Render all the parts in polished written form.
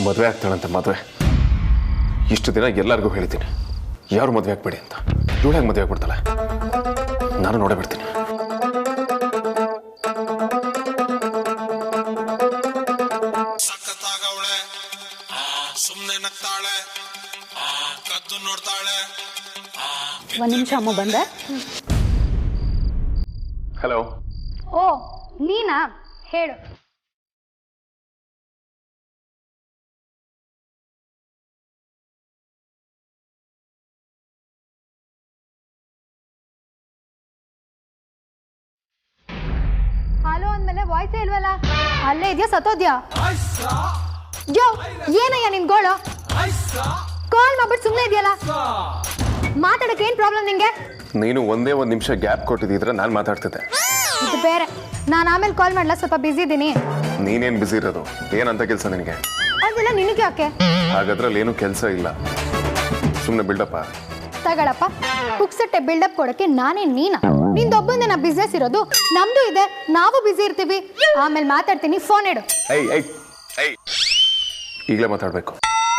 ಮದುವೆ ಆಗ್ತಾಳಂತೆ. ಮದುವೆ ಇಷ್ಟು ದಿನ ಎಲ್ಲರಿಗೂ ಹೇಳ್ತೀನಿ, ಯಾರು ಮದುವೆ ಆಗ್ಬೇಡಿ ಅಂತ. ಇವಳು ಹೆಂಗೆ ಮದುವೆ ಆಗ್ಬಿಡ್ತಾಳೆ? ನಾನು ನೋಡೇ ಬಿಡ್ತೀನಿ. ಒಂದು ನಿಮಿಷ ಅಮ್ಮ ಬಂದೆ. ಹಲೋ. ಓ ನೀನಾ, ಹೇಳು. ಹಲೋ ಅಂದ್ಮೇಲೆ ವಾಯ್ಸೇ ಇಲ್ವಲ್ಲ? ಅಲ್ಲೇ ಇದೆಯಾ ಸತ್ತೋದ್ಯಾ? ಯೋ ಏನಯ್ಯ ನಿನ್ ಗೋಳು? ಕಾಲ್ ಮಾಡ್ಬಿಟ್ಟು ಸುಮ್ಮನೆ ಇದೆಯಲ್ಲ, ಮಾತಾಡಕ್ಕೆ ಏನ್ ಪ್ರಾಬ್ಲಮ್ ನಿಂಗೆ? ನೀನು ಒಂದೇ ಒಂದು ನಿಮಿಷ ಗ್ಯಾಪ್ ಕೊಟ್ಟಿದ್ರೆ ನಾನು ಮಾತಾಡ್ತಿದ್ದೆ. ಇದು ಬೇರೆ. ನಾನು ಆಮೇಲೆ ಕಾಲ್ ಮಾಡಲ್ಲ, ಸ್ವಲ್ಪ ಬಿಸಿ ಇದ್ದೀನಿ. ನೀನೇನು ಬಿಸಿ ಇರೋದು? ಏನಂತ ಕೆಲಸ ನಿನಗೆ? ಅದೆಲ್ಲ ನಿನಗೆ ಯಾಕೆ? ಹಾಗಾದ್ರಲ್ಲಿ ಏನು ಕೆಲಸ ಇಲ್ಲ, ಸುಮ್ಮನೆ ಬಿಲ್ಡಪ್ಪ ತಗೊಳಪ್ಪ. ಪುಕ್ಸಟ್ಟೆ ಬಿಲ್ಡಪ್ ಕೊಡಕ್ಕೆ ನಾನೇ ನೀನಾ? ನಿಂದೊಬ್ಬಂದೇ ನಾ ಬಿಸ್ನೆಸ್ ಇರೋದು, ನಮ್ದು ಇದೆ, ನಾವು ಬಿಸಿ ಇರ್ತೀವಿ. ಆಮೇಲೆ ಮಾತಾಡ್ತೀನಿ, ಫೋನ್ ಇಡು. ಈಗಲೇ ಮಾತಾಡ್ಬೇಕು.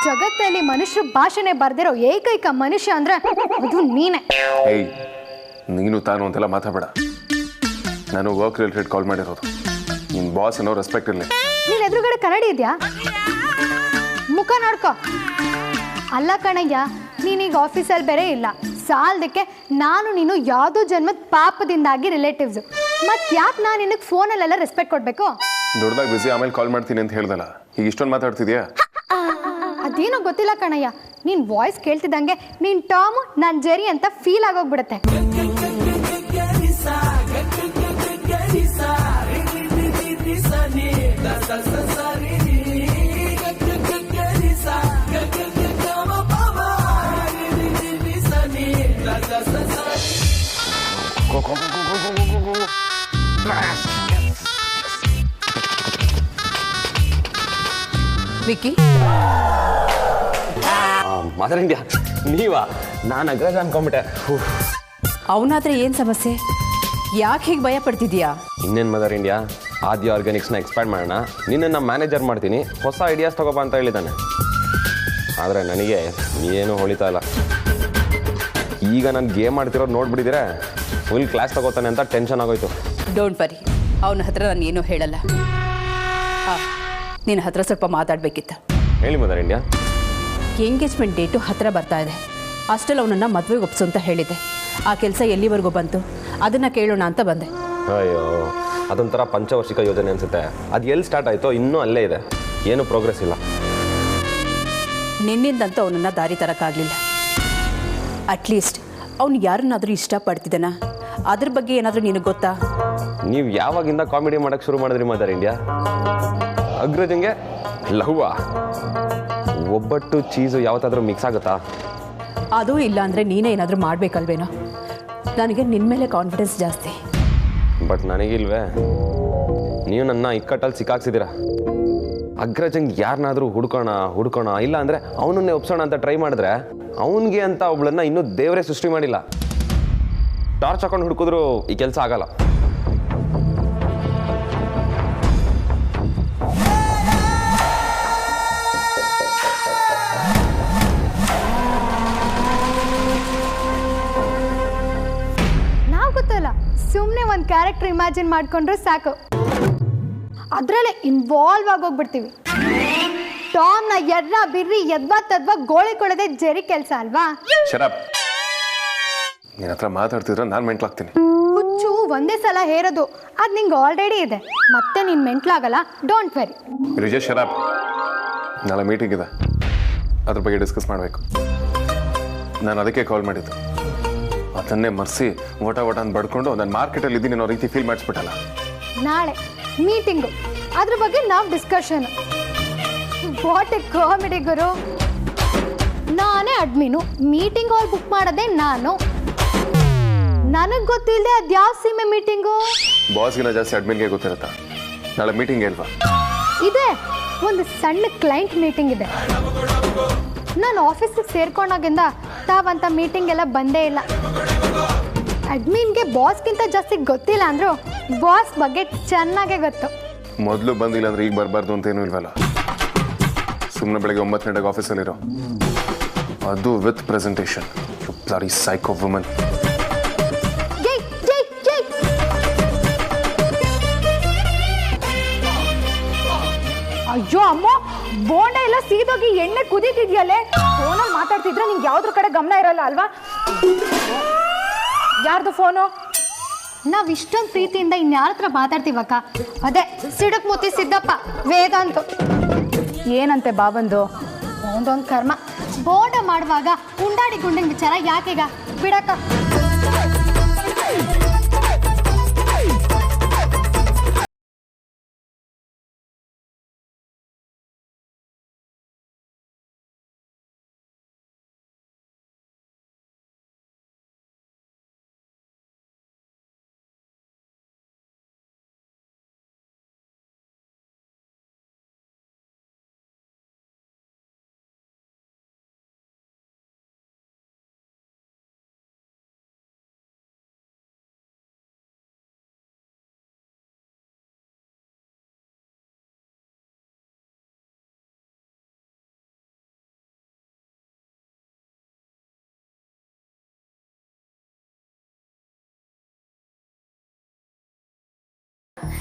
ಜಗತ್ತಲ್ಲಿ ಮನುಷ್ಯರು ಭಾಷೆನೆ ಬರ್ದಿರೋ ಏಕೈಕ ಮನುಷ್ಯ ಅಂದ್ರೆ ಅದು ನೀನೆ. ನೀನು ತಾನು ಅಂತೆಲ್ಲ ಮಾತಾಡಬೇಡ. ನಾನು ವರ್ಕ್ ರಿಲೇಟೆಡ್ ಕಾಲ್ ಮಾಡಿರೋದು. ನಿನ್ನ ಬಾಸ್ ಅನ್ನೋ ರೆಸ್ಪೆಕ್ಟ್ ಇರಲಿ. ನೀನ್ ಎದುರುಗಡೆ ಕನ್ನಡಿ ಇದೆಯಾ? ಮುಖ ನೋಡ್ಕೊ. ಅಲ್ಲ ಕಣಯ್ಯ, ನೀನೀಗ ಆಫೀಸಲ್ಲಿ ಬೇರೆ ಇಲ್ಲ, ಸಾಲದಕ್ಕೆ ನಾನು ನೀನು ಯಾವುದೋ ಜನ್ಮದ ಪಾಪದಿಂದಾಗಿ ರಿಲೇಟಿವ್ಸು. ಮತ್ತೆ ಯಾಕೆ ನಾನು ನಿನಗೆ ಫೋನಲ್ಲೆಲ್ಲ ರೆಸ್ಪೆಕ್ಟ್ ಕೊಡಬೇಕು? ದೊಡ್ಡದಾಗಿ ಬಿಸಿ, ಆಮೇಲೆ ಕಾಲ್ ಮಾಡ್ತೀನಿ ಅಂತ ಹೇಳ್ದಲ್ಲ, ಈಗ ಇಷ್ಟೊಂದು ಮಾತಾಡ್ತಿದ್ಯಾ? ಅದೇನೋ ಗೊತ್ತಿಲ್ಲ ಕಣಯ್ಯ, ನೀನ್ ವಾಯ್ಸ್ ಕೇಳ್ತಿದ್ದಂಗೆ ನೀನ್ ಟಾಮ್ ನಾನ್ ಜೆರಿ ಅಂತ ಫೀಲ್ ಆಗೋಗ್ಬಿಡುತ್ತೆ. ವಿಕ್ಕಿ, ಮದರ್ ಇಂಡಿಯಾ ನೀವಾ? ನಾನು ಅಗ್ರಜ ಅನ್ಕೊಂಬಿಟ್ಟೆ. ಅವನಾದ್ರೆ ಏನು ಸಮಸ್ಯೆ? ಯಾಕೆ ಹೀಗೆ ಭಯ ಪಡ್ತಿದ್ಯಾ? ಇನ್ನೇನು ಮದರ್ ಇಂಡಿಯಾ, ಆದ್ಯ ಆರ್ಗ್ಯಾನಿಕ್ಸ್ನ ಎಕ್ಸ್ಪ್ಯಾಂಡ್ ಮಾಡೋಣ, ನಿನ್ನನ್ನು ಮ್ಯಾನೇಜರ್ ಮಾಡ್ತೀನಿ, ಹೊಸ ಐಡಿಯಾಸ್ ತಗೋಬಾ ಅಂತ ಹೇಳಿದ್ದಾನೆ. ಆದರೆ ನನಗೆ ಏನು ಹೊಳಿತಾ ಇಲ್ಲ. ಈಗ ನಾನು ಗೇಮ್ ಮಾಡ್ತಿರೋದು ನೋಡ್ಬಿಟ್ಟಿದ್ರೆ ಫುಲ್ ಕ್ಲಾಸ್ ತಗೋತಾನೆ ಅಂತ ಟೆನ್ಷನ್ ಆಗೋಯ್ತು. ಡೋಂಟ್ ವರಿ, ಅವನ ಹತ್ರ ನಾನು ಏನೂ ಹೇಳಲ್ಲ. ನಿನ್ನ ಹತ್ರ ಸ್ವಲ್ಪ ಮಾತಾಡಬೇಕಿತ್ತು. ಹೇಳಿ ಮದರ್ ಇಂಡಿಯಾ. ಎಂಗೇಜ್ಮೆಂಟ್ ಡೇಟು ಹತ್ತಿರ ಬರ್ತಾ ಇದೆ. ಅಷ್ಟಲ್ಲಿ ಅವನನ್ನು ಮದುವೆಗೆ ಒಪ್ಸು ಅಂತ ಹೇಳಿದೆ. ಆ ಕೆಲಸ ಎಲ್ಲಿವರೆಗೂ ಬಂತು ಅದನ್ನು ಕೇಳೋಣ ಅಂತ ಬಂದೆ. ಅಯ್ಯೋ, ಅದೊಂಥರ ಪಂಚವಾರ್ಷಿಕ ಯೋಜನೆ ಅನಿಸುತ್ತೆ. ಅದು ಎಲ್ಲಿ ಸ್ಟಾರ್ಟ್ ಆಯಿತೋ ಇನ್ನೂ ಅಲ್ಲೇ ಇದೆ, ಏನು ಪ್ರೋಗ್ರೆಸ್ ಇಲ್ಲ. ನಿನ್ನಿಂದಂತೂ ಅವನನ್ನು ದಾರಿ ತರೋಕ್ಕಾಗಲಿಲ್ಲ. ಅಟ್ಲೀಸ್ಟ್ ಅವನು ಯಾರನ್ನಾದರೂ ಇಷ್ಟಪಡ್ತಿದ್ದಾನ, ಅದ್ರ ಬಗ್ಗೆ ಏನಾದರೂ ನಿನಗೆ ಗೊತ್ತಾ? ನೀವು ಯಾವಾಗಿಂದ ಕಾಮಿಡಿ ಮಾಡೋಕ್ಕೆ ಶುರು ಮಾಡಿದ್ರಿ ಮದರ್ ಇಂಡಿಯಾ? ಅಗ್ರಜಂಗೆ ಲವ್ವಾ? ಒಬ್ಬಟ್ಟು ಚೀಸು ಯಾವತ್ತಾದರೂ ಮಿಕ್ಸ್ ಆಗುತ್ತಾ? ಅದೂ ಇಲ್ಲ ಅಂದರೆ ನೀನೇ ಏನಾದರೂ ಮಾಡಬೇಕಲ್ವೇನೋ. ನನಗೆ ನಿನ್ನ ಮೇಲೆ ಕಾನ್ಫಿಡೆನ್ಸ್ ಜಾಸ್ತಿ. ಬಟ್ ನನಗಿಲ್ವೇ? ನೀವು ನನ್ನ ಇಕ್ಕಟ್ಟಲ್ಲಿ ಸಿಕ್ಕಾಕ್ಸಿದ್ದೀರಾ. ಅಗ್ರಜಂಗೆ ಯಾರನ್ನಾದರೂ ಹುಡ್ಕೋಣ ಇಲ್ಲ ಅಂದರೆ ಅವನನ್ನೇ ಒಪ್ಸೋಣ ಅಂತ ಟ್ರೈ ಮಾಡಿದ್ರೆ, ಅವನಿಗೆ ಅಂತ ಒಬ್ಳನ್ನ ಇನ್ನೂ ದೇವರೇ ಸೃಷ್ಟಿ ಮಾಡಿಲ್ಲ. ಟಾರ್ಚ್ ಹಾಕೊಂಡು ಹುಡುಕಿದ್ರು ಈ ಕೆಲಸ ಆಗಲ್ಲ. ಸುಮ್ಮನೆ ಒಂದು ಕ್ಯಾರೆಕ್ಟರ್ ಇಮ್ಯಾಜಿನ್ ಮಾಡ್ಕೊಂಡ್ರೆ ಸಾಕು, ಅದರಲ್ಲೇ ಇನ್ವಾಲ್ವ್ ಆಗೋಗ್ಬಿಡ್ತೀವಿ. ಟಾಮ್ನ ಎರ್ರ ಬಿರ್ರಿ ಎದ್ವಾ ತದ್ವಾ ಗೋಳಿ ಕೊಡೋದೇ ಜೆರಿ ಕೆಲಸ ಅಲ್ವಾ? ನಿನ್ನ ಹತ್ರ ಮಾತಾಡ್ತಿದ್ರೆ ನಾನು ಮೆಂಟ್ಲಾಗ್ತೀನಿ. ಹುಚ್ಚು ಒಂದೇ ಸಲ ಹೇರೋದು, ಅದು ನಿಂಗೆ ಆಲ್ರೆಡಿ ಇದೆ, ಮತ್ತೆ ನೀನು ಮೆಂಟ್ಲಾಗಲ್ಲ. Don't very. ರಿಜೆ ಶರಾಬ್, ನಾಳೆ ಮೀಟಿಂಗ್ ಇದೆ, ಅದ್ರ ಬಗ್ಗೆ ಡಿಸ್ಕಸ್ ಮಾಡಬೇಕು. ನಾನು ಅದಕ್ಕೆ ಕಾಲ್ ಮಾಡಿದ್ದು. ಅದನ್ನೇ ಮರೆಸಿ ಓಟ ಅಂತ ಬಡ್ಕೊಂಡು ನಾನು ಮಾರ್ಕೆಟಲ್ಲಿ ಇದ್ದೀನಿ ಅನ್ನೋ ರೀತಿ ಫೀಲ್ ಮಾಡಿಸ್ಬಿಟ್ಟಲ್ಲ. ನಾಳೆ ಮೀಟಿಂಗು, ಅದ್ರ ಬಗ್ಗೆ ನಾವು ಡಿಸ್ಕಷನ್. ವಾಟ್ ಎ ಕಾಮಿಡಿ ಗುರು. ನಾನೇ ಅಡ್ಮಿನು, ಮೀಟಿಂಗ್ ಹಾಲ್ ಬುಕ್ ಮಾಡೋದೇ ನಾನು. ನನಗೆ ಗೊತ್ತಿಲ್ಲದೆ ಅದ್ಯಾವ ಸೀಮೆ ಮೀಟಿಂಗು? ಬಾಸ್ಗಿನ ಜಾಸ್ತಿ ಅಡ್ಮಿನ್ಗೆ ಗೊತ್ತಿರುತ್ತಾ? ನಾಳೆ ಮೀಟಿಂಗ್ ಇಲ್ವಾ? ಇದೆ, ಒಂದು ಸಣ್ಣ ಕ್ಲೈಂಟ್ ಮೀಟಿಂಗ್ ಇದೆ. ನಾನು ಆಫೀಸಿಗೆ ಸೇರ್ಕೊಂಡಾಗಿಂದ ತಾವಂತ ಮೀಟಿಂಗ್ ಎಲ್ಲ ಬಂದೇ ಇಲ್ಲ. ಅಡ್ಮಿನ್ಗೆ ಬಾಸ್ಗಿಂತ ಜಾಸ್ತಿ ಗೊತ್ತಿಲ್ಲ ಅಂದ್ರು ಬಾಸ್ ಬಗ್ಗೆ ಚೆನ್ನಾಗೇ ಗೊತ್ತು. ಮೊದಲು ಬಂದಿಲ್ಲ ಅಂದ್ರೆ ಈಗ ಬರಬಾರ್ದು ಅಂತ ಏನೂ ಇಲ್ವಲ್ಲ. ಸುಮ್ಮನೆ ಬೆಳಗ್ಗೆ 9 ಗಂಟೆಗೆ ಆಫೀಸಲ್ಲಿರೋ, ಅದು with presentation. You bloody psycho woman. ಅಯ್ಯೋ ಅಮ್ಮ, ಬೋಂಡ ಎಲ್ಲ ಸೀದೋಗಿ ಎಣ್ಣೆ ಕುದೀತಿದ್ಯಲ್ಲೇ. ಫೋನಲ್ಲಿ ಮಾತಾಡ್ತಿದ್ರೆ ನಿಂಗೆ ಯಾವ್ದ್ರ ಕಡೆ ಗಮನ ಇರಲ್ಲ ಅಲ್ವಾ? ಯಾರ್ದು ಫೋನು? ನಾವ್ ಇಷ್ಟೊಂದು ಪ್ರೀತಿಯಿಂದ ಇನ್ಯಾರ ಹತ್ರ ಮಾತಾಡ್ತೀವಕ್ಕ? ಅದೇ ಸಿಡಕ್ ಮುತ್ತಿ ಸಿದ್ದಪ್ಪ ವೇದಾಂತು. ಏನಂತೆ ಬಾಬಂದು? ಒಂದೊಂದು ಕರ್ಮ. ಬೋಂಡ ಮಾಡುವಾಗ ಉಂಡಾಡಿ ಗುಂಡಿನ ವಿಚಾರ ಯಾಕೀಗ ಬಿಡಕ್ಕ?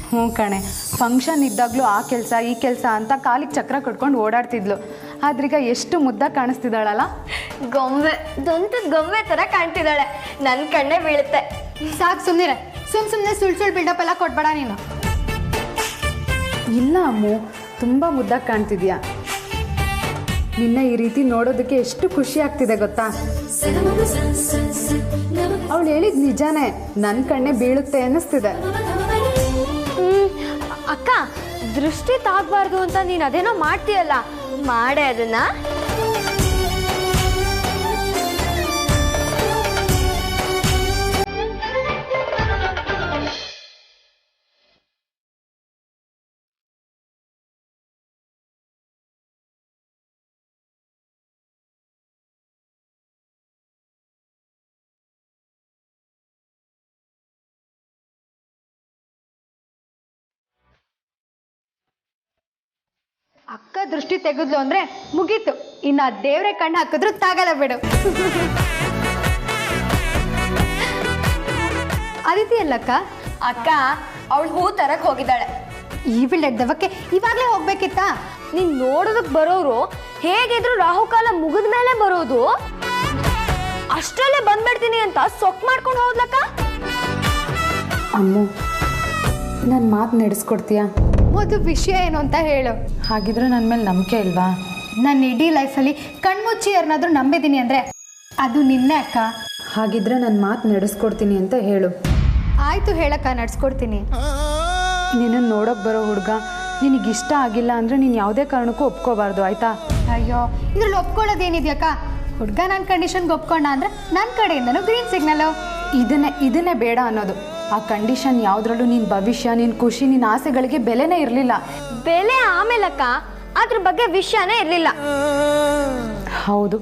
ಹ್ಞೂ ಕಣೆ, ಫಂಕ್ಷನ್ ಇದ್ದಾಗಲೂ ಆ ಕೆಲಸ ಈ ಕೆಲಸ ಅಂತ ಕಾಲಿಗೆ ಚಕ್ರ ಕಟ್ಕೊಂಡು ಓಡಾಡ್ತಿದ್ಲು. ಆದ್ರೀಗ ಎಷ್ಟು ಮುದ್ದಾಗಿ ಕಾಣಿಸ್ತಿದ್ದಾಳಲ್ಲ. ಗೊಂಬೆ, ದಂತದ ಗೊಂಬೆ ಥರ ಕಾಣ್ತಿದ್ದಾಳೆ. ನನ್ನ ಕಣ್ಣೇ ಬೀಳುತ್ತೆ. ಸಾಕು ಸುಮ್ಮನೆ ಸುಮ್ಮನೆ ಸುಳ್ಳು ಬಿಲ್ಡಪ್ ಎಲ್ಲ ಕೊಡ್ಬೇಡ ನೀನು. ಇಲ್ಲ ಅಮ್ಮು, ತುಂಬ ಮುದ್ದಾಗಿ ಕಾಣ್ತಿದ್ಯಾ. ನಿನ್ನ ಈ ರೀತಿ ನೋಡೋದಕ್ಕೆ ಎಷ್ಟು ಖುಷಿ ಆಗ್ತಿದೆ ಗೊತ್ತಾ? ಅವಳು ಹೇಳಿದ್ ನಿಜಾನೇ, ನನ್ನ ಕಣ್ಣೆ ಬೀಳುತ್ತೆ ಅನ್ನಿಸ್ತಿದೆ. ಅಕ್ಕ, ದೃಷ್ಟಿ ತಾಗಬಾರ್ದು ಅಂತ ನೀನು ಅದೇನೋ ಮಾಡ್ತೀಯಲ್ಲ, ಮಾಡೆ ಅದನ್ನ. ಅಕ್ಕ ದೃಷ್ಟಿ ತೆಗೆದ್ಲು ಅಂದ್ರೆ ಮುಗೀತು. ಇನ್ನ ದೇವ್ರೆ ಕಣ್ಣು ಹಾಕಿದ್ರು ತಾಗಲ್ಲ ಬಿಡು. ಅದಿತಿ ಅಲ್ಲಕ್ಕ? ಅಕ್ಕ, ಅವಳು ಹೂ ತರಕ್ ಹೋಗಿದ್ದಾಳೆ. ಈ ಬಿಲ್ಡೆದ್ದವಕ್ಕೆ ಇವಾಗಲೇ ಹೋಗ್ಬೇಕಿತ್ತಾ? ನೀನ್ ನೋಡೋದಕ್ ಬರೋರು ಹೇಗಿದ್ರು ರಾಹುಕಾಲ ಮುಗಿದ ಮೇಲೆ ಬರೋದು. ಅಷ್ಟರಲ್ಲೇ ಬಂದ್ಬಿಡ್ತೀನಿ ಅಂತ ಸೊಕ್ ಮಾಡ್ಕೊಂಡು ಹೋದ್ಲಕ್ಕ. ಅಮ್ಮು, ನನ್ನ ಮಾತು ನಡೆಸ್ಕೊಡ್ತೀಯಾ? ಮೊದಲು ವಿಷಯ ಏನು ಅಂತ ಹೇಳು. ಹಾಗಿದ್ರೆ ನನ್ನ ಮೇಲೆ ನಂಬಿಕೆ ಇಲ್ವಾ? ನನ್ನ ಇಡೀ ಲೈಫಲ್ಲಿ ಕಣ್ಮುಚ್ಚಿ ಯಾರನ್ನಾದ್ರೂ ನಂಬಿದ್ದೀನಿ ಅಂದರೆ ಅದು ನಿನ್ನೆ ಅಕ್ಕ. ಹಾಗಿದ್ರೆ ನನ್ನ ಮಾತು ನಡೆಸ್ಕೊಡ್ತೀನಿ ಅಂತ ಹೇಳು. ಆಯಿತು ಹೇಳಕ್ಕ, ನಡ್ಸ್ಕೊಡ್ತೀನಿ. ನಿನ್ನನ್ನು ನೋಡೋಕೆ ಬರೋ ಹುಡುಗ ನಿನಗಿಷ್ಟ ಆಗಿಲ್ಲ ಅಂದರೆ ನೀನು ಯಾವುದೇ ಕಾರಣಕ್ಕೂ ಒಪ್ಕೋಬಾರ್ದು, ಆಯಿತಾ? ಅಯ್ಯೋ, ಇದ್ರಲ್ಲಿ ಒಪ್ಕೊಳ್ಳೋದೇನಿದ್ಯಕ್ಕ? ಹುಡುಗ ನನ್ನ ಕಂಡೀಷನ್ಗೆ ಒಪ್ಕೊಂಡ ಅಂದರೆ ನನ್ನ ಕಡೆಯಿಂದನೂ ಗ್ರೀನ್ ಸಿಗ್ನಲ್ಲು. ಇದನ್ನೇ ಬೇಡ ಅನ್ನೋದು. ಆ ಕಂಡೀಷನ್ ಯಾವುದ್ರಲ್ಲೂ ನಿನ್ನ ಭವಿಷ್ಯ, ನಿನ್ನ ಖುಷಿ, ನಿನ್ನ ಆಸೆಗಳಿಗೆ ಬೆಲೆನೇ ಇರಲಿಲ್ಲ. ಬೆಲೆ ಆಮೇಲಕ್ಕ, ಅದ್ರ ಬಗ್ಗೆ ವಿಷಯನೇ ಇರಲಿಲ್ಲ. ಹೌದು,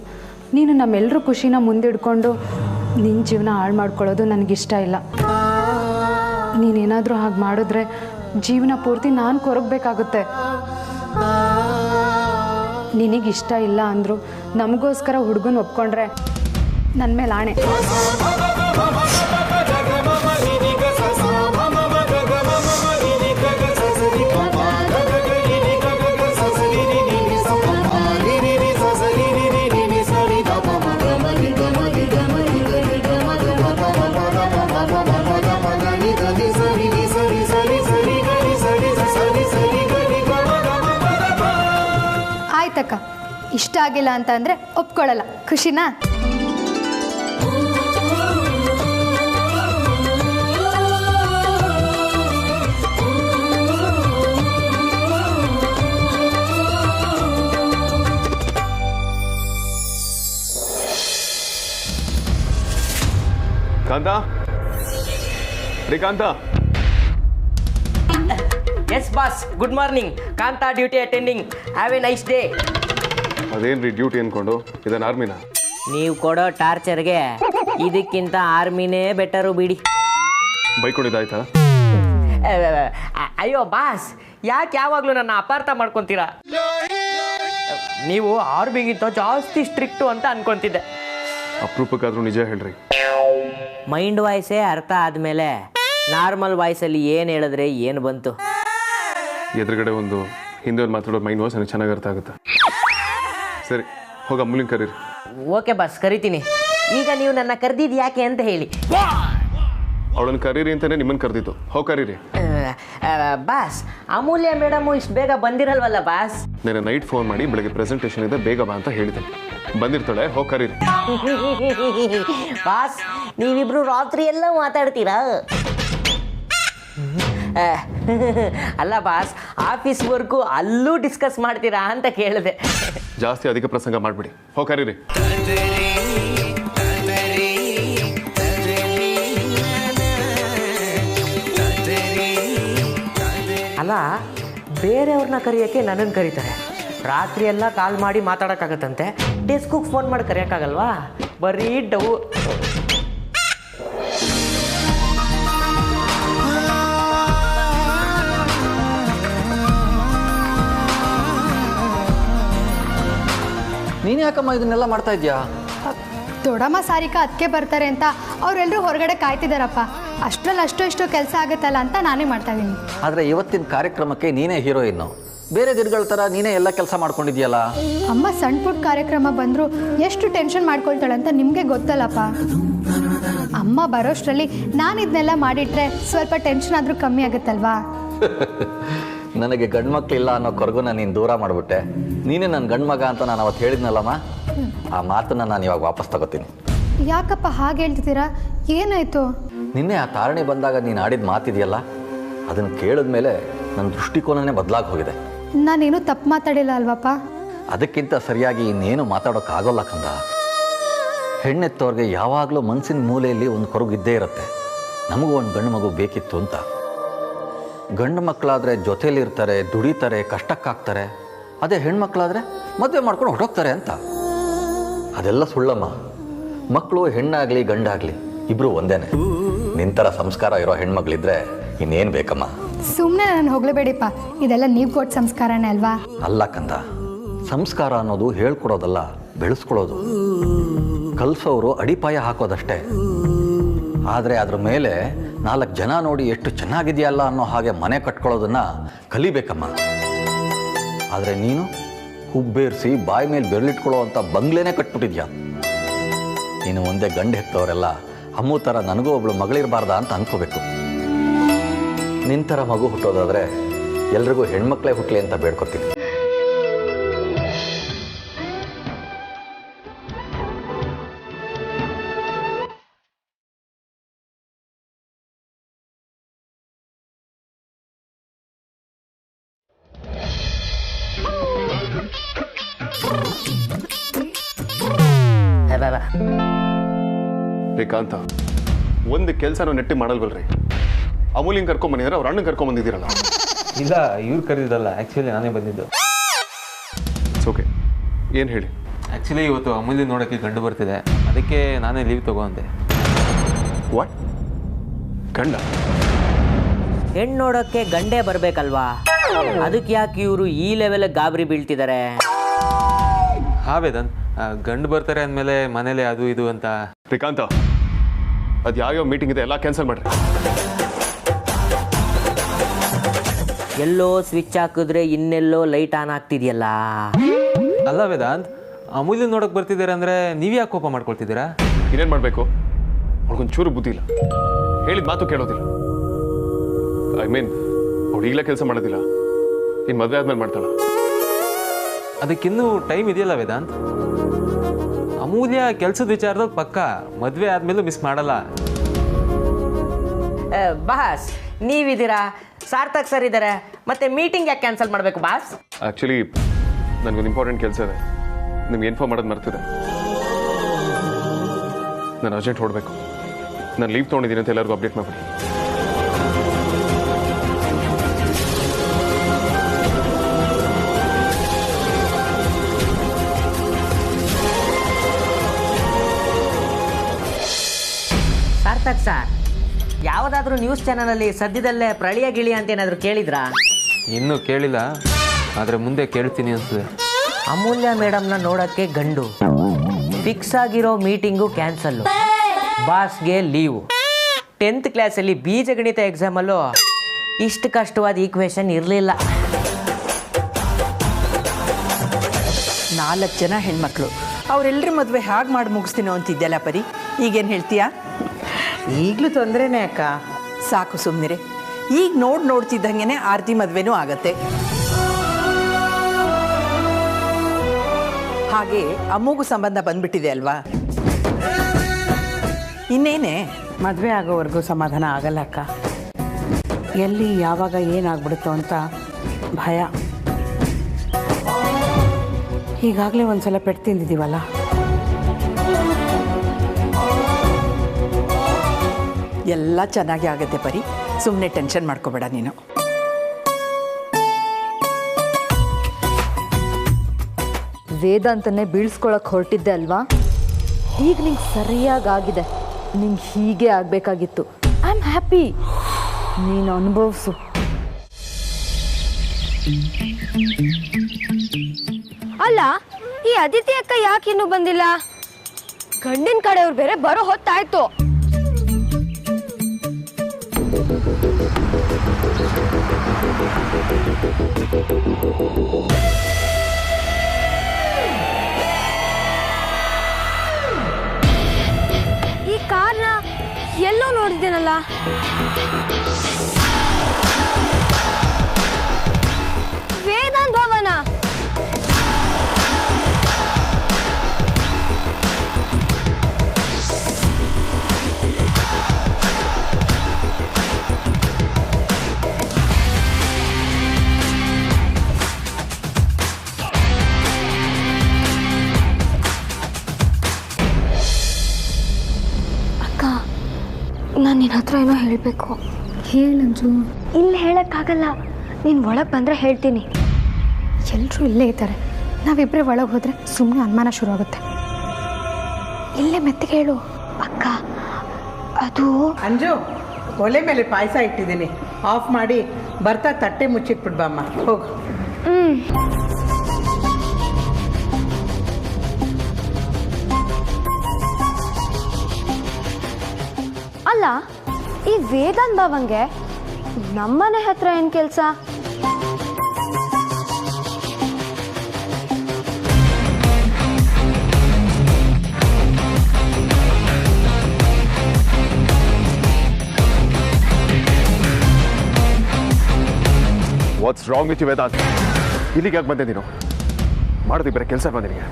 ನೀನು ನಮ್ಮೆಲ್ಲರೂ ಖುಷಿನ ಮುಂದಿಡ್ಕೊಂಡು ನಿನ್ನ ಜೀವನ ಹಾಳು ಮಾಡ್ಕೊಳ್ಳೋದು ನನಗಿಷ್ಟ ಇಲ್ಲ. ನೀನೇನಾದರೂ ಹಾಗೆ ಮಾಡಿದ್ರೆ ಜೀವನ ಪೂರ್ತಿ ನಾನು ಕೊರಗಬೇಕಾಗುತ್ತೆ. ನಿನಗಿಷ್ಟ ಇಲ್ಲ ಅಂದರು ನಮಗೋಸ್ಕರ ಹುಡುಗನ ಒಪ್ಕೊಂಡ್ರೆ ನನ್ನ ಮೇಲೆ ಆಣೆ. ಆಯ್ತಕ್ಕ, ಇಷ್ಟ ಆಗಿಲ್ಲ ಅಂತ ಅಂದರೆ ಒಪ್ಕೊಳ್ಳಲ್ಲ. ಖುಷಿನಾ? Kantha, Srikantha. Yes boss, good morning. Kantha duty attending. Have a nice day. ಅದೇನ್ರಿ ಡ್ಯೂಟಿ ಅನ್ಕೊಂಡು ಇದನ್ನ ಆರ್ಮಿನ? ನೀವು ಕೊಡೋ ಟಾರ್ಚರ್ಗೆ ಇದಕ್ಕಿಂತ ಆರ್ಮಿನೇ ಬೆಟರು ಬಿಡಿ. ಬೈಕೊಂಡಿದ್ದಾಯ್ತಾ? ಅಯ್ಯೋ ಬಾಸ್, ಯಾಕೆ ಯಾವಾಗಲೂ ನನ್ನ ಅಪಾರ್ಥ ಮಾಡ್ಕೊತೀರಾ? ನೀವು ಆರ್ಮಿಗಿಂತ ಜಾಸ್ತಿ ಸ್ಟ್ರಿಕ್ಟು ಅಂತ ಅನ್ಕೊಂತಿದ್ದೆ. ಅಪರೂಪಕ್ಕಾದ್ರೂ ನಿಜ ಹೇಳ್ರಿ. ಮೈಂಡ್ ವಾಯ್ಸೇ ಅರ್ಥ ಆದಮೇಲೆ ನಾರ್ಮಲ್ ವಾಯ್ಸಲ್ಲಿ ಏನು ಹೇಳಿದ್ರೆ ಏನು ಬಂತು? ಎದುರುಗಡೆ ಒಂದು ಹಿಂದೆ ಒಂದು ಮಾತಾಡೋ ಮೈಂಡ್ ವಾಯ್ಸ್ ನನಗೆ ಚೆನ್ನಾಗಿ ಅರ್ಥ ಆಗುತ್ತೆ. ಸರಿ, ಹೋಗಿ ಅಮೂಲ್ಯಂಗೆ ಕರೀರಿ. ಓಕೆ ಬಾಸ್, ಕರಿತೀನಿ. ಈಗ ನೀವು ನನ್ನ ಕರೆದಿದ್ದು ಯಾಕೆ ಅಂತ ಹೇಳಿ. ಅವಳನ್ನು ಕರೀರಿ ಅಂತಾನೆ ನಿಮ್ಮನ್ನು ಕರೆದಿದ್ದು. ಹೋಗಿ ಕರೀರಿ. ಬಾಸ್, ಅಮೂಲ್ಯ ಮೇಡಮು ಇಷ್ಟು ಬೇಗ ಬಂದಿರಲ್ವಲ್ಲ ಬಾಸ್? ನಾನು ನೈಟ್ ಫೋನ್ ಮಾಡಿ ಬೆಳಗ್ಗೆ ಪ್ರೆಸೆಂಟೇಷನ್ ಇದೆ ಬೇಗ ಬಾ ಅಂತ ಹೇಳಿದೆ. ಬಂದಿರ್ತಾಳೆ, ಹೋಗಿ ಕರೀರಿ. ಬಾಸ್, ನೀವಿಬ್ರು ರಾತ್ರಿ ಎಲ್ಲ ಮಾತಾಡ್ತೀರಾ? ಅಲ್ಲ ಬಾಸ್, ಆಫೀಸ್ ವರ್ಕು ಅಲ್ಲೂ ಡಿಸ್ಕಸ್ ಮಾಡ್ತೀರಾ ಅಂತ ಕೇಳಿದೆ. ಜಾಸ್ತಿ ಅಧಿಕ ಪ್ರಸಂಗ ಮಾಡಿಬಿಡಿ. ಹೋಗಿ ಕರೀರಿ. ಅಲ್ಲ, ಬೇರೆಯವ್ರನ್ನ ಕರೆಯೋಕ್ಕೆ ನನ್ನನ್ನು ಕರೀತಾರೆ. ರಾತ್ರಿ ಎಲ್ಲ ಕಾಲ್ ಮಾಡಿ ಮಾತಾಡೋಕ್ಕಾಗತ್ತಂತೆ. ಡೆಸ್ಕಿಗೆ ಫೋನ್ ಮಾಡಿ ಕರೆಯೋಕ್ಕಾಗಲ್ವಾ? ಬರೀ ಡವು. ನೀನು ಯಾಕಮ್ಮ ಇದನ್ನೆಲ್ಲ ಮಾಡ್ತಾ ಇದೆಯಾ? ದೊಡ್ಡಮ್ಮ ಸಾರಿಕಾ ಅದಕ್ಕೆ ಬರ್ತಾರೆ ಅಂತ ಅವರೆಲ್ಲರೂ ಹೊರಗಡೆ ಕಾಯ್ತಿದ್ದಾರಪ್ಪ. ಅಷ್ಟರಲ್ಲಿ ಅಷ್ಟು ಕೆಲಸ ಆಗುತ್ತಲ್ಲ ಅಂತ ನಾನೇ ಮಾಡ್ತಾ ಇದ್ದೀನಿ. ಆದರೆ ಇವತ್ತಿನ ಕಾರ್ಯಕ್ರಮಕ್ಕೆ ನೀನೇ ಹೀರೋಯಿನ್ನು. ಬೇರೆ ದಿನಗಳ ಥರ ನೀನೇ ಎಲ್ಲ ಕೆಲಸ ಮಾಡ್ಕೊಂಡಿದ್ಯಲ್ಲ. ಅಮ್ಮ ಸಣ್ಣ ಪುಟ್ಟ ಕಾರ್ಯಕ್ರಮ ಬಂದರೂ ಎಷ್ಟು ಟೆನ್ಷನ್ ಮಾಡ್ಕೊಳ್ತಾಳೆ ಅಂತ ನಿಮಗೆ ಗೊತ್ತಲ್ಲಪ್ಪ. ಅಮ್ಮ ಬರೋಷ್ಟರಲ್ಲಿ ನಾನು ಇದನ್ನೆಲ್ಲ ಮಾಡಿಟ್ರೆ ಸ್ವಲ್ಪ ಟೆನ್ಷನ್ ಆದರೂ ಕಮ್ಮಿ ಆಗುತ್ತಲ್ವಾ? ನನಗೆ ಗಂಡ್ಮಕ್ಳಿಲ್ಲ ಅನ್ನೋ ಕೊರಗುನ ನೀನು ದೂರ ಮಾಡಿಬಿಟ್ಟೆ. ನೀನೇ ನನ್ನ ಗಂಡ್ಮಗ ಅಂತ ನಾನು ಅವತ್ತು ಹೇಳಿದ್ನಲ್ಲಮ್ಮ, ಆ ಮಾತನ್ನು ನಾನು ಇವಾಗ ವಾಪಸ್ ತಗೋತೀನಿ. ಯಾಕಪ್ಪ ಹಾಗೆ ಹೇಳ್ತಿದ್ದೀರಾ? ಏನಾಯಿತು? ನಿನ್ನೆ ಆ ತಾರಣಿ ಬಂದಾಗ ನೀನು ಆಡಿದ ಮಾತಿದೆಯಲ್ಲ, ಅದನ್ನು ಕೇಳಿದ ಮೇಲೆ ನನ್ನ ದೃಷ್ಟಿಕೋನನೇ ಬದಲಾಗಿ ಹೋಗಿದೆ. ನಾನೇನು ತಪ್ಪು ಮಾತಾಡಿಲ್ಲ ಅಲ್ವಪ್ಪ? ಅದಕ್ಕಿಂತ ಸರಿಯಾಗಿ ಇನ್ನೇನು ಮಾತಾಡೋಕ್ಕಾಗೋಲ್ಲ ಕಂದ. ಹೆಣ್ಣೆತ್ತವ್ರಿಗೆ ಯಾವಾಗಲೂ ಮನಸ್ಸಿನ ಮೂಲೆಯಲ್ಲಿ ಒಂದು ಕೊರಗಿದ್ದೇ ಇರುತ್ತೆ. ನಮಗೂ ಒಂದು ಗಂಡು ಮಗು ಬೇಕಿತ್ತು ಅಂತ. ಗಂಡು ಮಕ್ಕಳಾದರೆ ಜೊತೇಲಿರ್ತಾರೆ, ದುಡಿತಾರೆ, ಕಷ್ಟಕ್ಕಾಗ್ತಾರೆ. ಅದೇ ಹೆಣ್ಮಕ್ಳಾದರೆ ಮದುವೆ ಮಾಡ್ಕೊಂಡು ಹೊರಟೋಗ್ತಾರೆ ಅಂತ. ಅದೆಲ್ಲ ಸುಳ್ಳಮ್ಮ. ಮಕ್ಕಳು ಹೆಣ್ಣಾಗಲಿ ಗಂಡಾಗಲಿ ಇಬ್ಬರು ಒಂದೇನೆ. ನಿಂತರ ಸಂಸ್ಕಾರ ಇರೋ ಹೆಣ್ಮಕ್ಳಿದ್ರೆ ಇನ್ನೇನು ಬೇಕಮ್ಮ? ಸುಮ್ಮನೆ ನಾನು ಹೋಗ್ಲೇಬೇಡಿಪ್ಪ, ಇದೆಲ್ಲ ನೀವು ಕೊಟ್ಟ ಸಂಸ್ಕಾರನೇ ಅಲ್ವಾ? ಅಲ್ಲ ಕಂದ, ಸಂಸ್ಕಾರ ಅನ್ನೋದು ಹೇಳ್ಕೊಡೋದಲ್ಲ, ಬೆಳೆಸ್ಕೊಡೋದು. ಕಲಿಸೋರು ಅಡಿಪಾಯ ಹಾಕೋದಷ್ಟೇ. ಆದರೆ ಅದ್ರ ಮೇಲೆ 4 ಜನ ನೋಡಿ ಎಷ್ಟು ಚೆನ್ನಾಗಿದೆಯಲ್ಲ ಅನ್ನೋ ಹಾಗೆ ಮನೆ ಕಟ್ಕೊಳ್ಳೋದನ್ನು ಕಲಿಬೇಕಮ್ಮ. ಆದರೆ ನೀನು ಹುಬ್ಬೇರಿಸಿ ಬಾಯಿ ಮೇಲೆ ಬೆರಳಿಟ್ಕೊಳ್ಳೋ ಅಂತ ಬಂಗ್ಲೇನೇ ಕಟ್ಬಿಟ್ಟಿದ್ಯಾ. ನೀನು ಒಂದೇ ಗಂಡು ಹೆತ್ತವರೆಲ್ಲ ಅಮ್ಮು ಥರ ನನಗೂ ಒಬ್ಳು ಮಗಳಿರಬಾರ್ದ ಅಂತ ಅನ್ಕೋಬೇಕು. ನಿಂತರ ಮಗು ಹುಟ್ಟೋದಾದರೆ ಎಲ್ರಿಗೂ ಹೆಣ್ಮಕ್ಳೇ ಹುಟ್ಟಲಿ ಅಂತ ಬೇಡ್ಕೊತೀನಿ. ಶ್ರೀಕಾಂತ, ಒಂದು ಕೆಲಸನೂ ನೆಟ್ಟಿ ಮಾಡಲ್ವಲ್ರಿ? ಅಮೂಲ್ಯಂಗೆ ಕರ್ಕೊಂಬಂದಿದ್ರೆ ಅವ್ರ ಅಣ್ಣಂಗೆ ಕರ್ಕೊಂಬಂದಿದ್ದೀರಲ್ಲ. ಇಲ್ಲ, ಇವ್ರು ಕರೆದಿದ್ದಲ್ಲ, ಆ್ಯಕ್ಚುಲಿ ನಾನೇ ಬಂದಿದ್ದು. ಓಕೆ, ಏನು ಹೇಳಿ? ಆ್ಯಕ್ಚುಲಿ ಇವತ್ತು ಅಮೂಲ್ಯ ನೋಡೋಕ್ಕೆ ಗಂಡು ಬರ್ತಿದೆ, ಅದಕ್ಕೆ ನಾನೇ ಲೀವ್ ತಗೊಂಡೆ. ವಾಟ್? ಗಂಡ? ಹೆಣ್ಣು ನೋಡೋಕ್ಕೆ ಗಂಡೇ ಬರಬೇಕಲ್ವಾ? ಅದಕ್ಕೆ ಯಾಕೆ ಇವರು ಈ ಲೆವೆಲ್ ಗಾಬರಿ ಬೀಳ್ತಿದ್ದಾರೆ? ಹಾ ವೇದಾಂತ್, ಗಂಡು ಬರ್ತಾರೆ ಅಂದಮೇಲೆ ಮನೇಲೆ ಅದು ಇದು ಅಂತ. ಶ್ರೀಕಾಂತ, ಅದು ಯಾವ್ಯಾವ ಮೀಟಿಂಗ್ ಇದೆ ಎಲ್ಲ ಕ್ಯಾನ್ಸಲ್ ಮಾಡ್ರಿ. ಎಲ್ಲೋ ಸ್ವಿಚ್ ಹಾಕಿದ್ರೆ ಇನ್ನೆಲ್ಲೋ ಲೈಟ್ ಆನ್ ಆಗ್ತಿದೆಯಲ್ಲ. ಅಲ್ಲ ವೇದಾಂತ್, ಅಮೂಲ್ಯ ನೋಡೋಕೆ ಬರ್ತಿದ್ದೀರಾ ಅಂದರೆ ನೀವು ಯಾಕೆ ಕೋಪ ಮಾಡ್ಕೊಳ್ತಿದ್ದೀರಾ? ಇನ್ನೇನು ಮಾಡಬೇಕು? ಅವ್ಳಿಗೊಂಚೂರು ಬುದ್ಧಿ ಇಲ್ಲ, ಹೇಳಿದ ಮಾತು ಕೇಳೋದಿಲ್ಲ. ಐ ಮೀನ್ ಅವ್ಳು ಈಗಲೇ ಕೆಲಸ ಮಾಡೋದಿಲ್ಲ, ಇನ್ನು ಮದುವೆ ಆದ್ಮೇಲೆ ಮಾಡ್ತಾಳ. ಅದಕ್ಕಿನ್ನೂ ಟೈಮ್ ಇದೆಯಲ್ಲ ವೇದಾಂತ್. ಅಮೂಲ್ಯ ಕೆಲಸದ ವಿಚಾರದಲ್ಲಿ ಪಕ್ಕ, ಮದುವೆ ಆದಮೇಲೂ ಮಿಸ್ ಮಾಡಲ್ಲ. ಬಾಸ್, ನೀವಿದ್ದೀರಾ, ಸಾರ್ಥಕ್ ಸರ್ ಇದ್ದಾರೆ, ಮತ್ತೆ ಮೀಟಿಂಗ್ ಯಾಕೆ ಕ್ಯಾನ್ಸಲ್ ಮಾಡಬೇಕು ಬಾಸ್? ಆ್ಯಕ್ಚುಲಿ ನನಗೊಂದು ಇಂಪಾರ್ಟೆಂಟ್ ಕೆಲಸ ಇದೆ, ನಿಮ್ಗೆ ಇನ್ಫಾರ್ಮ್ ಮಾಡೋದು ಮರ್ತಿದೆ. ನಾನು ಅರ್ಜೆಂಟ್ ಹೊರಡಬೇಕು. ನಾನು ಲೀವ್ ತೊಗೊಂಡಿದ್ದೀನಿ ಅಂತ ಎಲ್ಲರಿಗೂ ಅಪ್ಡೇಟ್ ಮಾಡ್ಬಿಡಿ. ಸಾರ್ಥಕ್ ಸರ್, ಯಾವುದಾದ್ರೂ ನ್ಯೂಸ್ ಚಾನಲಲ್ಲಿ ಸದ್ಯದಲ್ಲೇ ಪ್ರಳಯ ಗಿಳಿ ಅಂತ ಏನಾದರೂ ಕೇಳಿದ್ರಾ? ಇನ್ನೂ ಕೇಳಿಲ್ಲ, ಆದರೆ ಮುಂದೆ ಕೇಳ್ತೀನಿ ಅನ್ಸುತ್ತೆ. ಅಮೂಲ್ಯ ಮೇಡಮ್ನ ನೋಡೋಕ್ಕೆ ಗಂಡು, ಫಿಕ್ಸ್ ಆಗಿರೋ ಮೀಟಿಂಗು ಕ್ಯಾನ್ಸಲ್ಲು, ಬಾಸ್ಗೆ ಲೀವು. 10th ಕ್ಲಾಸಲ್ಲಿ ಬೀಜಗಣಿತ ಎಕ್ಸಾಮಲ್ಲೂ ಇಷ್ಟು ಕಷ್ಟವಾದ ಈಕ್ವೇಷನ್ ಇರಲಿಲ್ಲ. 4 ಜನ ಹೆಣ್ಮಕ್ಳು, ಅವರೆಲ್ಲರ ಮದುವೆ ಹೇಗೆ ಮಾಡಿ ಮುಗಿಸ್ತೀನೋ ಅಂತಿದ್ದೆಲ್ಲ ಪರಿ. ಈಗೇನು ಹೇಳ್ತೀಯಾ? ಈಗಲೂ ತೊಂದರೆನೇ ಅಕ್ಕ. ಸಾಕು ಸುಮ್ಮನಿರೆ. ಈಗ ನೋಡ್ತಿದ್ದಂಗೆ ಆರತಿ ಮದುವೆನೂ ಆಗತ್ತೆ. ಹಾಗೆ ಅಮ್ಮಗೂ ಸಂಬಂಧ ಬಂದ್ಬಿಟ್ಟಿದೆ ಅಲ್ವಾ? ಇನ್ನೇನೆ ಮದುವೆ ಆಗೋವರೆಗೂ ಸಮಾಧಾನ ಆಗಲ್ಲ ಅಕ್ಕ. ಎಲ್ಲಿ ಯಾವಾಗ ಏನಾಗ್ಬಿಡುತ್ತೋ ಅಂತ ಭಯ. ಈಗಾಗಲೇ ಒಂದ್ಸಲ ಪೆಟ್ಟು ತಿಂದಿದ್ದೀವಲ್ಲ. ಎಲ್ಲ ಚೆನ್ನಾಗಿ ಆಗುತ್ತೆ ಪರಿ, ಸುಮ್ಮನೆ ಟೆನ್ಷನ್ ಮಾಡ್ಕೋಬೇಡ ನೀನು. ವೇದಾಂತನೇ ಬೀಳ್ಸ್ಕೊಳಕ್ಕೆ ಹೊರಟಿದ್ದೆ ಅಲ್ವಾ? ಈಗ ನಿಂಗೆ ಸರಿಯಾಗಿದೆ. ನಿಂಗೆ ಹೀಗೆ ಆಗಬೇಕಾಗಿತ್ತು. I am happy. ನೀನು ಅನುಭವಿಸು. ಅಲ್ಲ, ಈ ಅದಿತಿ ಅಕ್ಕ ಯಾಕೆ ಇನ್ನೂ ಬಂದಿಲ್ಲ? ಗಂಡಿನ ಕಡೆಯವ್ರು ಬೇರೆ ಬರೋ ಹೊತ್ತಾಯ್ತು. ಈ ಕಾರ್ನ ಎಲ್ಲೋ ನೋಡಿದ್ದೇನಲ್ಲ. ವೇದಾಂತ್ ಭವನ. ನಾನು ನಿನ್ನ ಹತ್ರ ಏನೋ ಹೇಳಬೇಕು. ಹೇಳಂಜು. ಇಲ್ಲಿ ಹೇಳೋಕ್ಕಾಗಲ್ಲ. ನೀನು ಒಳಗೆ ಬಂದರೆ ಹೇಳ್ತೀನಿ. ಎಲ್ಲರೂ ಇಲ್ಲೇ ಇದ್ದಾರೆ. ನಾವಿಬ್ಬರೇ ಒಳಗೆ ಹೋದರೆ ಸುಮ್ಮನೆ ಅನುಮಾನ ಶುರು ಆಗುತ್ತೆ. ಇಲ್ಲೇ ಮೆತ್ತಿಗೆ ಹೇಳು. ಅಕ್ಕ, ಅದು ಅಂಜು, ಒಲೆ ಮೇಲೆ ಪಾಯಸ ಇಟ್ಟಿದ್ದೀನಿ. ಆಫ್ ಮಾಡಿ ಬರ್ತಾ ತಟ್ಟೆ ಮುಚ್ಚಿಟ್ಬಿಡ್ಬಮ್ಮ. ಹೋಗು. ಅಲ್ಲ, ಈ ವೇದಾಂತ್ ಭವಂಗೆ ನಮ್ಮನೆ ಹತ್ರ ಏನು ಕೆಲಸ? What's wrong with you Vedant? ಇಲ್ಲಿಗೆ ಯಾಕೆ ಬಂದೆ ನೀನು? ಮಾಡೋದಕ್ಕೆ ಬೇರೆ ಕೆಲಸ ಬಂದೆ ನಿನಗೆ.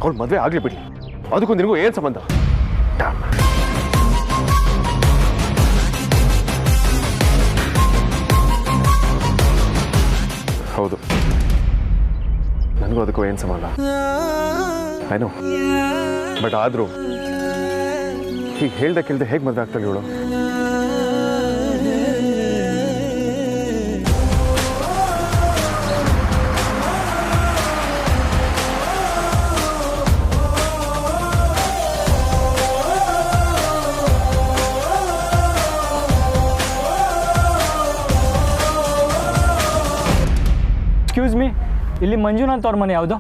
ಅವ್ಳು ಮದುವೆ ಆಗಲಿ ಬಿಡಿ, ಅದಕ್ಕೂ ನಿನಗೂ ಏನು ಸಂಬಂಧ? ಹೌದು, ನನಗೂ ಅದಕ್ಕೂ ಏನು ಸಂಬಂಧ ಏನೋ. ಬಟ್ ಆದರೂ ಹೀಗೆ ಹೇಳ್ದೆ ಕೇಳ್ದೆ ಹೇಗೆ ಮದುವೆ ಆಗ್ತಾಳೆ ಇವಳು? ಎಕ್ಸ್ಕ್ಯೂಸ್ ಮೀ, ಇಲ್ಲಿ ಮಂಜುನಾಥ್ ಅವ್ರ ಮನೆ ಯಾವುದು?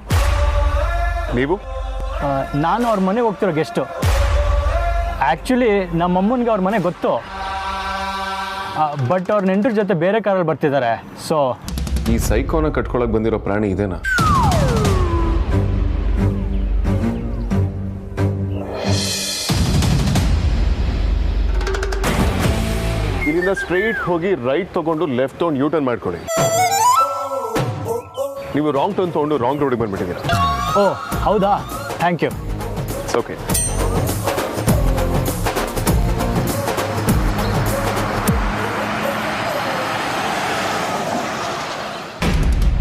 ನೀವು? ನಾನು ಅವ್ರ ಮನೆಗೆ ಹೋಗ್ತಿರೋ ಗೆಸ್ಟು. ಆ್ಯಕ್ಚುಲಿ ನಮ್ಮಮ್ಮನಿಗೆ ಅವ್ರ ಮನೆ ಗೊತ್ತು, ಬಟ್ ಅವ್ರ ನೆಂಟರ ಜೊತೆ ಬೇರೆ ಕಾರಲ್ಲಿ ಬರ್ತಿದ್ದಾರೆ. ಸೊ ಈ ಸೈಕೋನ ಕಟ್ಕೊಳಕ್ ಬಂದಿರೋ ಪ್ರಾಣಿ ಇದೇನಾ? ಇಲ್ಲಿಂದ ಸ್ಟ್ರೈಟ್ ಹೋಗಿ ರೈಟ್ ತಗೊಂಡು ಲೆಫ್ಟ್ ತಗೊಂಡು ಯೂ ಟರ್ನ್ ಮಾಡ್ಕೊಳ್ಳಿ. ನೀವು ರಾಂಗ್ ಟರ್ನ್ ತಗೊಂಡು ರಾಂಗ್ ರೋಡಿಗೆ ಬಂದ್ಬಿಟ್ಟಿದ್ದೀರಾ. ಓ ಹೌದಾ, ಥ್ಯಾಂಕ್ ಯು. ಓಕೆ.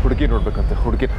ಹುಡುಗಿ ನೋಡ್ಬೇಕಂತೆ, ಹುಡುಗಿ